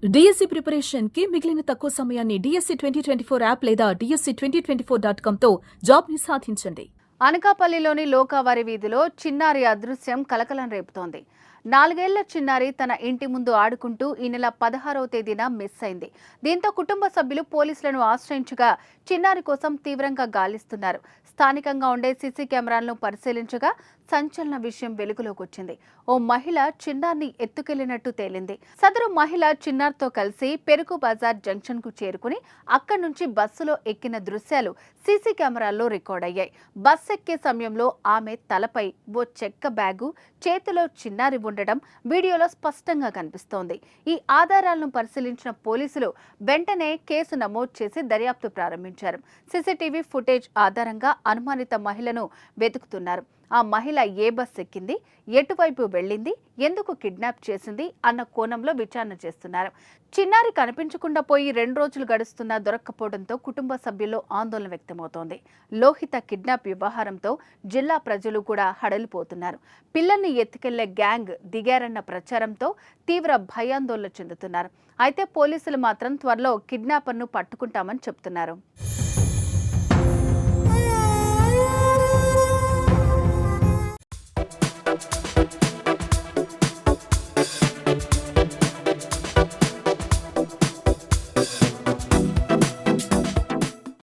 DSC preparation కి మిగిలిన తక్కువ సమయాన్ని డిఎస్సి 2024 యాప్ లేదా DSC2024.com తో జాబ్ ని సాధించండి. అనకాపల్లిలోని లోకావారి వీధిలో చిన్నారి అదృశ్యం కలకలం రేపుతోంది. 4 ఏళ్ల చిన్నారి తన ఇంటి ముందు ఆడుకుంటూ ఈ నెల 16వ తేదీన మిస్ అయింది. దీంతో కుటుంబ సభ్యులు పోలీసులను ఆశ్రయించగా చిన్నారి కోసం తీవ్రంగా గాలిస్తున్నారు. స్థానికంగా ఉండే సీసీ కెమెరాలను పరిశీలించగా సంచలన విషయం వెలుగులోకి వచ్చింది. ఓ మహిళ చిన్నారిని ఎత్తుకెళ్లినట్టు తేలింది. సదరు మహిళ చిన్నారితో కలిసి పెరుగు బజార్ జంక్షన్ కు చేరుకుని అక్కడి నుంచి బస్సులో ఎక్కిన దృశ్యాలు సీసీ కెమెరాల్లో రికార్డ్ అయ్యాయి. బస్ ఎక్కే సమయంలో ఆమె తలపై ఓ చెక్క బ్యాగు, చేతిలో చిన్నారి ఉండడం వీడియోలో స్పష్టంగా కనిపిస్తోంది. ఈ ఆధారాలను పరిశీలించిన పోలీసులు వెంటనే కేసు నమోదు చేసి దర్యాప్తు ప్రారంభించారు. సీసీటీవీ ఫుటేజ్ ఆధారంగా అనుమానిత మహిళను వెతుకుతున్నారు. ఆ మహిళ ఏ బస్ ఎక్కింది, ఎటువైపు వెళ్ళింది, ఎందుకు కిడ్నాప్ చేసింది అన్న కోణంలో విచారణ చేస్తున్నారు. చిన్నారి కనిపించకుండా పోయి 2 రోజులు గడుస్తున్నా దొరక్కపోవడంతో కుటుంబ సభ్యుల్లో ఆందోళన వ్యక్తమవుతోంది. లోహిత కిడ్నాప్ వ్యవహారంతో జిల్లా ప్రజలు కూడా హడలిపోతున్నారు. పిల్లల్ని ఎత్తుకెళ్లే గ్యాంగ్ దిగారన్న ప్రచారంతో తీవ్ర భయాందోళన చెందుతున్నారు. అయితే పోలీసులు మాత్రం త్వరలో కిడ్నాపర్ను పట్టుకుంటామని చెబుతున్నారు.